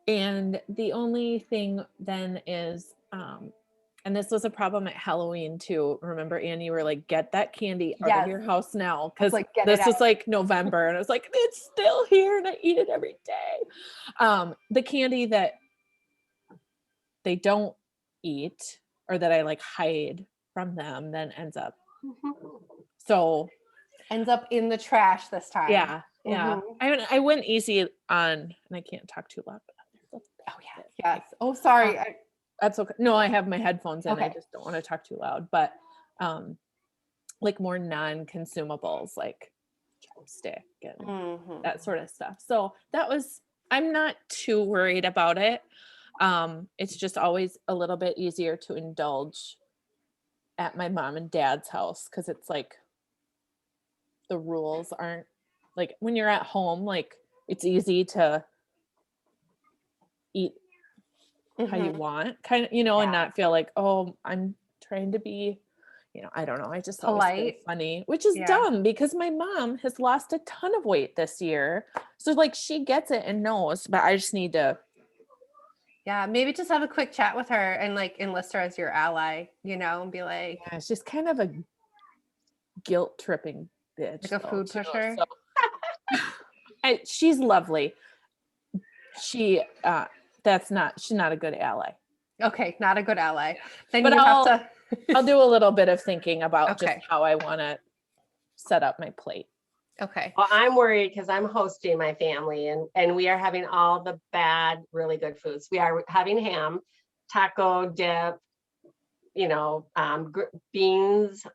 And the only thing then is, and this was a problem at Halloween too. Remember, Annie, you were like, get that candy out of your house now. Cause like, this is like November. And I was like, it's still here and I eat it every day. The candy that they don't eat or that I like hide from them then ends up. Ends up in the trash this time. Yeah. Yeah. I went easy on, and I can't talk too loud. Oh yeah. Yes. Oh, sorry. That's okay. No, I have my headphones in. Okay. I just don't want to talk too loud, but like more non-consumables like chopstick and that sort of stuff. So I'm not too worried about it. It's just always a little bit easier to indulge at my mom and dad's house because it's like the rules aren't like when you're at home, like it's easy to eat how you want, kind of, and not feel like, oh, I'm trying to be, I don't know. I just always feel funny, which is dumb because my mom has lost a ton of weight this year. So like she gets it and knows, but I just need to. Yeah, maybe just have a quick chat with her and like enlist her as your ally, and be like. Yeah, it's just kind of a guilt tripping bitch. Like a food pusher. So, she's lovely. She she's not a good ally. Okay, not a good ally. Then But you have to. I'll do a little bit of thinking about just Okay. how I want to set up my plate. Okay. Well, I'm worried because I'm hosting my family and we are having all the bad, really good foods. We are having ham, taco dip, beans,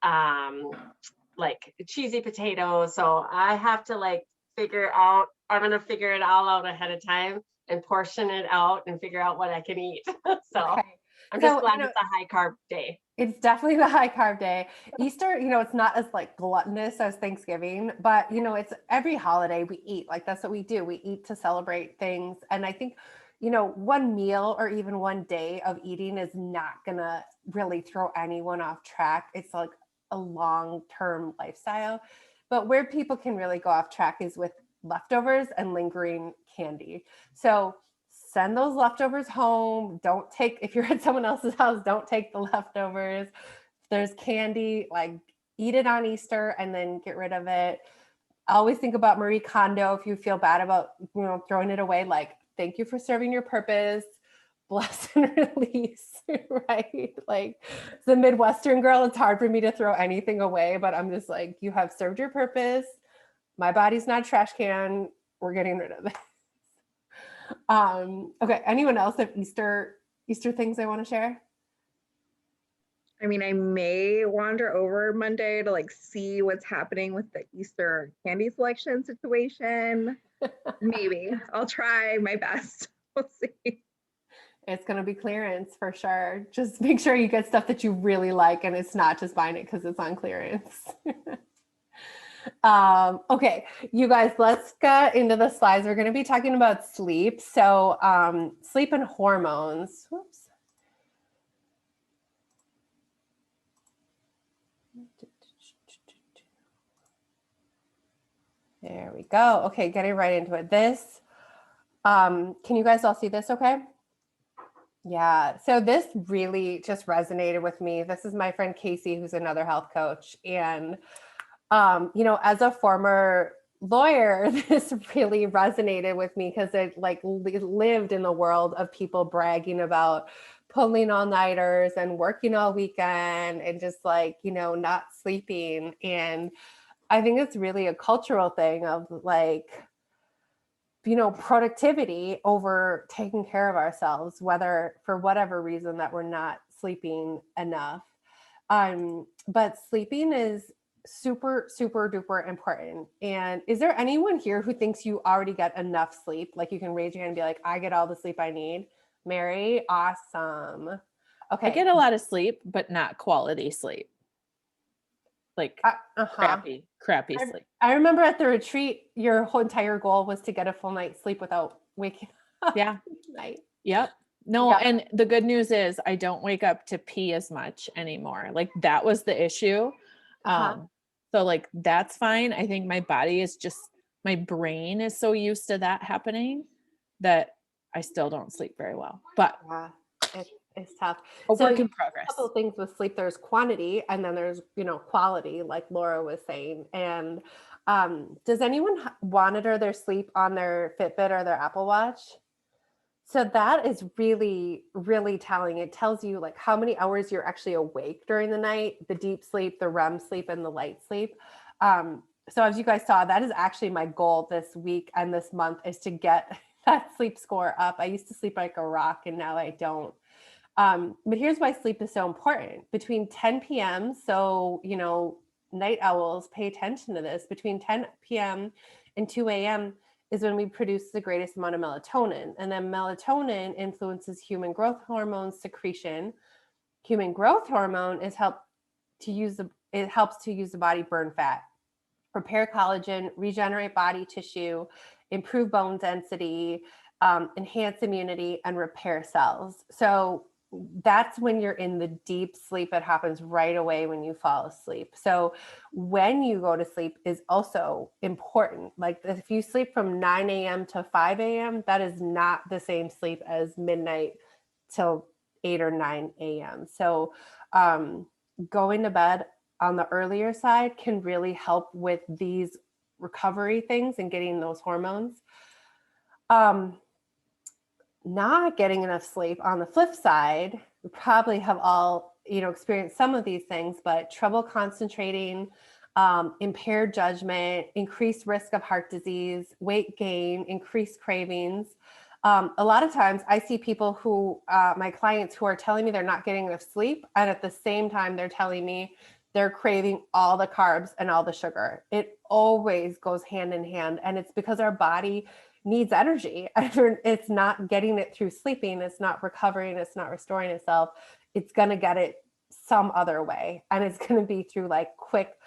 like cheesy potatoes. So I have to I'm going to figure it all out ahead of time and portion it out and figure out what I can eat. So Okay. I'm just So, glad it's a high carb day. It's definitely the high carb day. Easter, it's not as like gluttonous as Thanksgiving, but it's every holiday we eat. Like that's what we do. We eat to celebrate things. And I think, one meal or even one day of eating is not gonna really throw anyone off track. It's like a long-term lifestyle. But where people can really go off track is with leftovers and lingering candy. So send those leftovers home. If you're at someone else's house, don't take the leftovers. If there's candy, like eat it on Easter and then get rid of it. I always think about Marie Kondo. If you feel bad about, throwing it away, like, thank you for serving your purpose. Bless and release, right? Like the Midwestern girl, it's hard for me to throw anything away, but I'm just like, you have served your purpose. My body's not a trash can. We're getting rid of it. Okay. Anyone else have Easter things they want to share? I mean, I may wander over Monday to like see what's happening with the Easter candy selection situation. Maybe I'll try my best. We'll see. It's going to be clearance for sure. Just make sure you get stuff that you really like and it's not just buying it because it's on clearance. Okay, you guys, let's get into the slides. We're going to be talking about sleep. So sleep and hormones. Whoops. There we go. Okay, getting right into it. Can you guys all see this okay? Yeah, so this really just resonated with me. This is my friend Casey, who's another health coach. And, as a former lawyer, this really resonated with me because it lived in the world of people bragging about pulling all-nighters and working all weekend and just not sleeping. And I think it's really a cultural thing of productivity over taking care of ourselves, whether for whatever reason that we're not sleeping enough. But sleeping is super, super duper important. And is there anyone here who thinks you already get enough sleep? Like you can raise your hand and be like, I get all the sleep I need. Mary, awesome. Okay. I get a lot of sleep, but not quality sleep. Like crappy sleep. I remember at the retreat, your whole entire goal was to get a full night's sleep without waking up. Yeah. Night. Yep. No, Yeah. And the good news is I don't wake up to pee as much anymore. Like that was the issue. So that's fine. I think my body is my brain is so used to that happening that I still don't sleep very well. But it's tough. A work in progress. A couple of things with sleep. There's quantity and then there's, quality, like Laura was saying. And does anyone monitor their sleep on their Fitbit or their Apple Watch? So that is really, really telling. It tells you how many hours you're actually awake during the night, the deep sleep, the REM sleep, and the light sleep. So as you guys saw, that is actually my goal this week and this month is to get that sleep score up. I used to sleep like a rock and now I don't. But here's why sleep is so important. Between 10 p.m., so, night owls, pay attention to this. Between 10 p.m. and 2 a.m. is when we produce the greatest amount of melatonin. And then melatonin influences human growth hormone secretion. Human growth hormone helps to use the body burn fat, repair collagen, regenerate body tissue, improve bone density, enhance immunity, and repair cells. So that's when you're in the deep sleep. It happens right away when you fall asleep. So when you go to sleep is also important. Like if you sleep from 9 a.m. to 5 a.m., that is not the same sleep as midnight till 8 or 9 a.m. So going to bed on the earlier side can really help with these recovery things and getting those hormones. not getting enough sleep, on the flip side, we probably have all, experienced some of these things, but trouble concentrating, impaired judgment, increased risk of heart disease, weight gain, increased cravings. A lot of times I see people who, my clients who are telling me they're not getting enough sleep. And at the same time, they're telling me they're craving all the carbs and all the sugar. It always goes hand in hand. And it's because our body needs energy. It's not getting it through sleeping. It's not recovering. It's not restoring itself. It's going to get it some other way. And it's going to be through like quick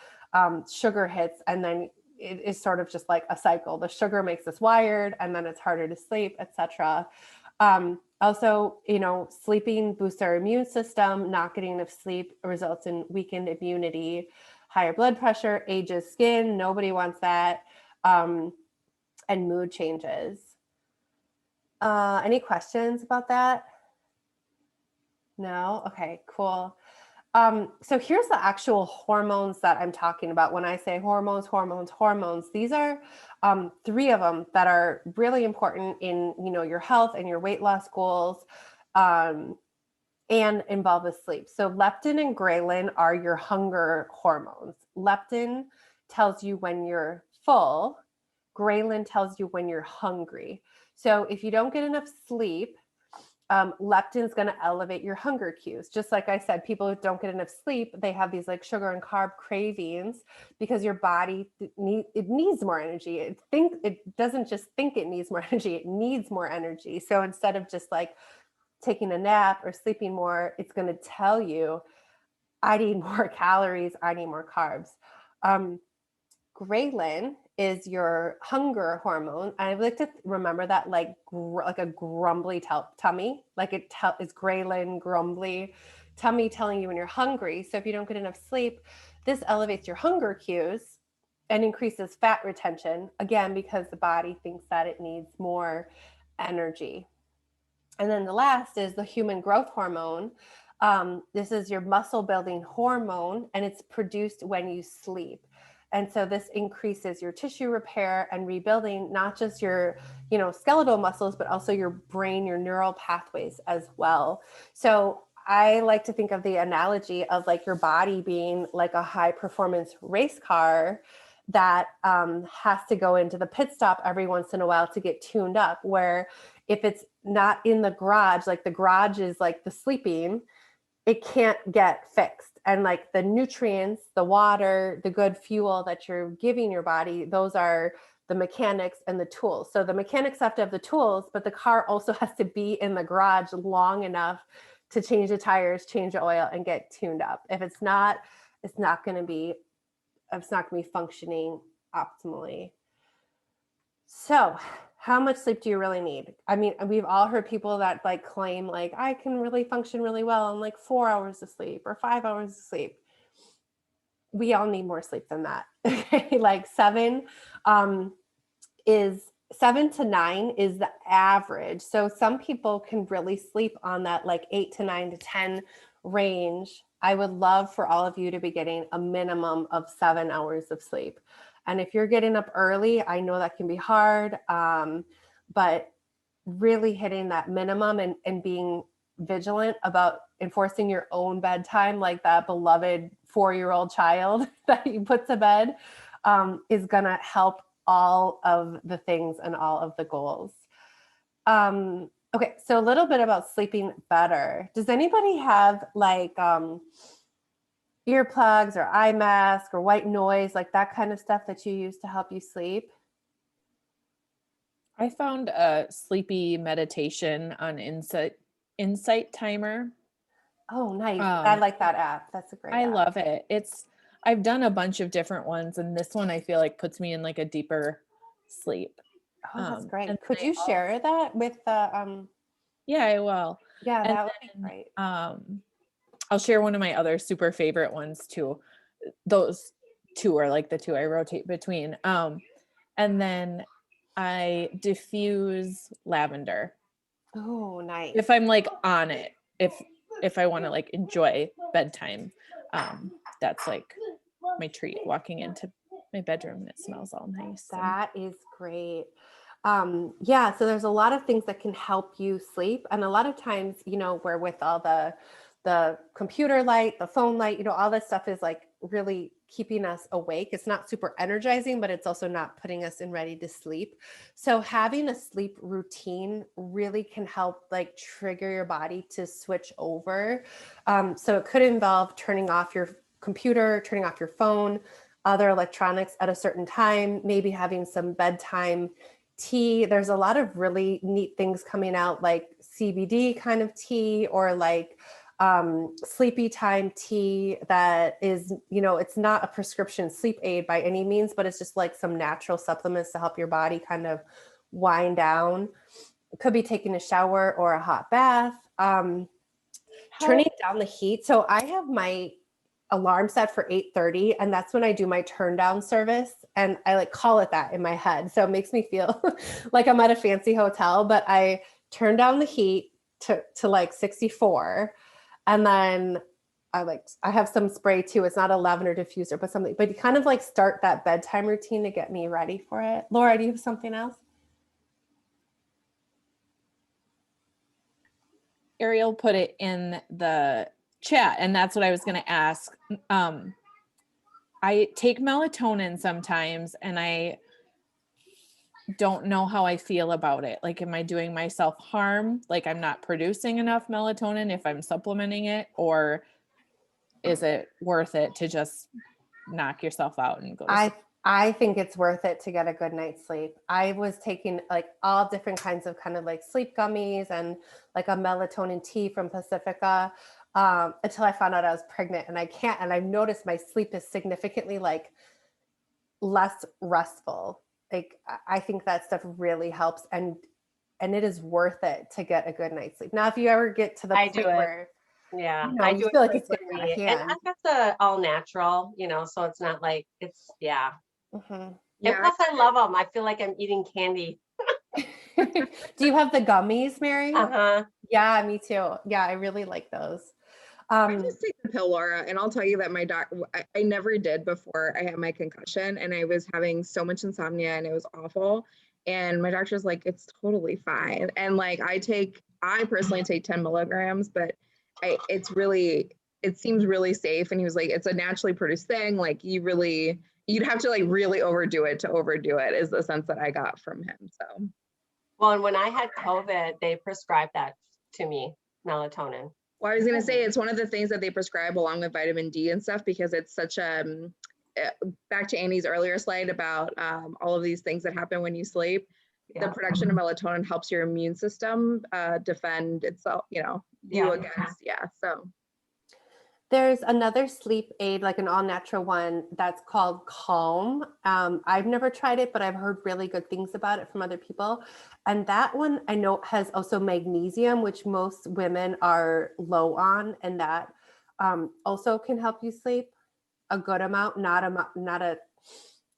sugar hits. And then it is sort of just like a cycle. The sugar makes us wired, and then it's harder to sleep, etc. Also, sleeping boosts our immune system. Not getting enough sleep results in weakened immunity, higher blood pressure, ages skin. Nobody wants that. And mood changes. Any questions about that? No? Okay, cool. So here's the actual hormones that I'm talking about. When I say hormones, these are 3 of them that are really important in, your health and your weight loss goals, and involved with sleep. So leptin and ghrelin are your hunger hormones. Leptin tells you when you're full. Ghrelin tells you when you're hungry. So if you don't get enough sleep, leptin is going to elevate your hunger cues. Just like I said, people who don't get enough sleep, they have these like sugar and carb cravings because your body needs more energy. It doesn't just think it needs more energy, it needs more energy. So instead of just like taking a nap or sleeping more, it's going to tell you, I need more calories, I need more carbs. Ghrelin is your hunger hormone. I like to remember that like a grumbly tummy, like it's ghrelin, grumbly tummy telling you when you're hungry. So if you don't get enough sleep, this elevates your hunger cues and increases fat retention, again, because the body thinks that it needs more energy. And then the last is the human growth hormone. This is your muscle building hormone, and it's produced when you sleep. And so this increases your tissue repair and rebuilding, not just your, skeletal muscles, but also your brain, your neural pathways as well. So I like to think of the analogy of like your body being like a high performance race car that has to go into the pit stop every once in a while to get tuned up, where if it's not in the garage, like the garage is like the sleeping, it can't get fixed. And like the nutrients, the water, the good fuel that you're giving your body, those are the mechanics and the tools. So the mechanics have to have the tools, but the car also has to be in the garage long enough to change the tires, change the oil, and get tuned up. If it's not, it's not going to be functioning optimally. So how much sleep do you really need? I mean, we've all heard people that like claim like, I can really function really well on like 4 hours of sleep or 5 hours of sleep. We all need more sleep than that. Like 7 to 9 is the average. So some people can really sleep on that like 8 to 9 to 10 range. I would love for all of you to be getting a minimum of 7 hours of sleep. And if you're getting up early, I know that can be hard, but really hitting that minimum and being vigilant about enforcing your own bedtime, like that beloved 4-year-old child that you put to bed, is going to help all of the things and all of the goals. Okay, so a little bit about sleeping better. Does anybody have like earplugs or eye mask or white noise, like that kind of stuff that you use to help you sleep? I found a sleepy meditation on Insight Timer. Oh, nice. I like that app. That's a great I app. love it. I've done a bunch of different ones, and this one I feel like puts me in like a deeper sleep. Oh, that's great. And Could you share that with the Yeah, I will. Yeah, And that would be then, great. I'll share one of my other super favorite ones too. Those 2 are like the 2 I rotate between. And then I diffuse lavender. Oh, nice. If I'm like on it, if I want to like enjoy bedtime, that's like my treat, walking into my bedroom and it smells all nice. That is great. Yeah, so there's a lot of things that can help you sleep. And a lot of times, we're with all the computer light, the phone light, all this stuff is like really keeping us awake. It's not super energizing, but it's also not putting us in ready to sleep. So having a sleep routine really can help like trigger your body to switch over. So it could involve turning off your computer, turning off your phone, other electronics at a certain time, maybe having some bedtime tea. There's a lot of really neat things coming out, like CBD kind of tea, or like sleepy time tea that is, it's not a prescription sleep aid by any means, but it's just like some natural supplements to help your body kind of wind down. It could be taking a shower or a hot bath, turning down the heat. So I have my alarm set for 8:30, and that's when I do my turn down service, and I like call it that in my head, so it makes me feel like I'm at a fancy hotel. But I turn down the heat to like 64, and then I have some spray too. It's not a lavender diffuser, but something, but you kind of like start that bedtime routine to get me ready for it. Laura, do you have something else? Ariel put it in the chat, and that's what I was going to ask. I take melatonin sometimes, and I don't know how I feel about it. Like, am I doing myself harm? Like, I'm not producing enough melatonin if I'm supplementing it, or is it worth it to just knock yourself out and go to sleep? I think it's worth it to get a good night's sleep. I was taking like all different kinds of kind of like sleep gummies and like a melatonin tea from Pacifica until I found out I was pregnant, and I've noticed my sleep is significantly like less restful. Like I think that stuff really helps, and it is worth it to get a good night's sleep. Now, if you ever get to the point where yeah, I do you it feel like it's getting out of frequently. And hand. I've got the all natural, so it's not like it's, yeah. Mm-hmm. And Yeah. plus I love them. I feel like I'm eating candy. Do you have the gummies, Mary? Uh-huh. Yeah, me too. Yeah, I really like those. I just take the pill, Laura, and I'll tell you that my I never did before I had my concussion, and I was having so much insomnia and it was awful. And my doctor's like, it's totally fine. And like I personally take 10 milligrams, but it seems really safe. And he was like, it's a naturally produced thing. Like you'd have to like really overdo it to overdo it, is the sense that I got from him. So Well, and when I had COVID, they prescribed that to me, melatonin. well, I was going to say it's one of the things that they prescribe along with vitamin D and stuff, because it's such a back to Annie's earlier slide about all of these things that happen when you sleep. Yeah. The production of melatonin helps your immune system defend itself, you against, so. There's another sleep aid, like an all-natural one that's called Calm. I've never tried it, but I've heard really good things about it from other people. And that one I know has also magnesium, which most women are low on, and that also can help you sleep a good amount, not a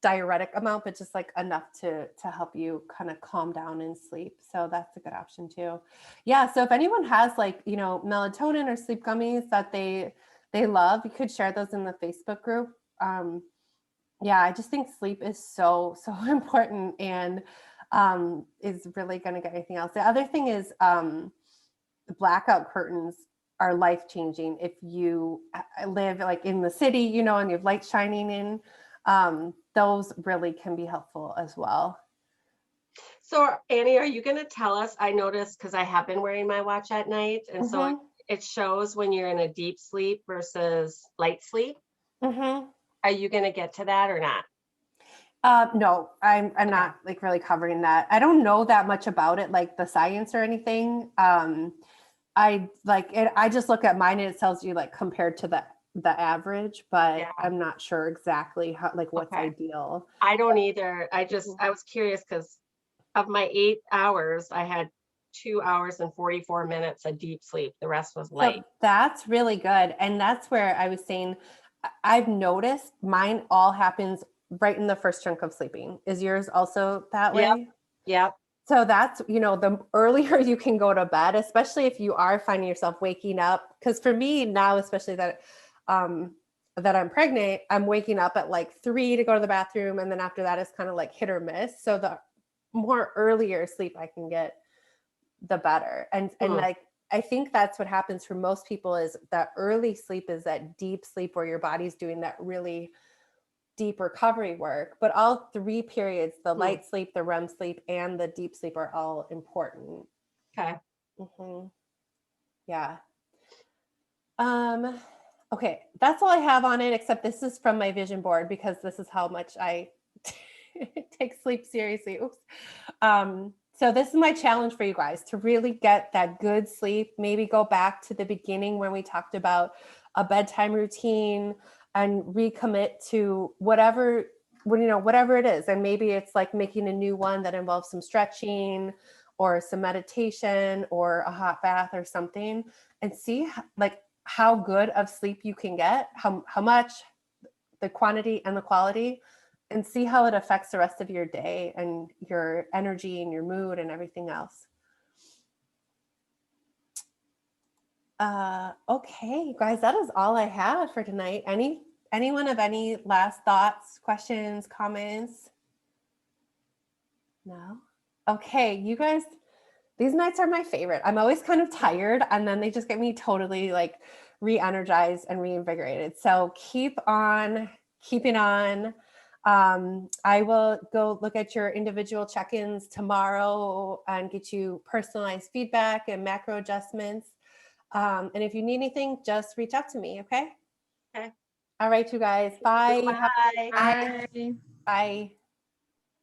diuretic amount, but just like enough to help you kind of calm down and sleep. So that's a good option too. Yeah. So if anyone has like, melatonin or sleep gummies that they love, you could share those in the Facebook group. Yeah, I just think sleep is so important, and is really going to get anything else. The other thing is blackout curtains are life-changing. If you live like in the city, and you have light shining in, those really can be helpful as well. So Annie, are you going to tell us, I noticed, because I have been wearing my watch at night, and so it shows when you're in a deep sleep versus light sleep. Are you going to get to that or not? No, I'm not like really covering that. I don't know that much about it, like the science or anything. I like it. I just look at mine and it tells you like compared to the average, but I'm not sure exactly how, like what's ideal. I don't either. I was curious because of my 8 hours, I had 2 hours and 44 minutes of deep sleep. The rest was light. So that's really good. And that's where I was saying, I've noticed mine all happens right in the first chunk of sleeping. Is yours also that way? Yep. So that's, the earlier you can go to bed, especially if you are finding yourself waking up. Because for me now, especially that I'm pregnant, I'm waking up at like 3 to go to the bathroom. And then after that, it's kind of like hit or miss. So the more earlier sleep I can get, the better. And like, I think that's what happens for most people is that early sleep is that deep sleep where your body's doing that really deep recovery work. But all three periods, the light sleep, the REM sleep, and the deep sleep are all important. Okay. Yeah. Okay, that's all I have on it, except this is from my vision board because this is how much I take sleep seriously. Oops. So this is my challenge for you guys to really get that good sleep. Maybe go back to the beginning when we talked about a bedtime routine and recommit to whatever it is. And maybe it's like making a new one that involves some stretching or some meditation or a hot bath or something, and see like how good of sleep you can get, how much, the quantity and the quality, and see how it affects the rest of your day and your energy and your mood and everything else. Okay, guys, that is all I have for tonight. Anyone have any last thoughts, questions, comments? No? Okay, you guys, these nights are my favorite. I'm always kind of tired, and then they just get me totally like re-energized and reinvigorated. So keep on keeping on. I will go look at your individual check-ins tomorrow and get you personalized feedback and macro adjustments. And if you need anything, just reach out to me, okay? Okay. All right, you guys. Bye. Bye. Bye. Bye.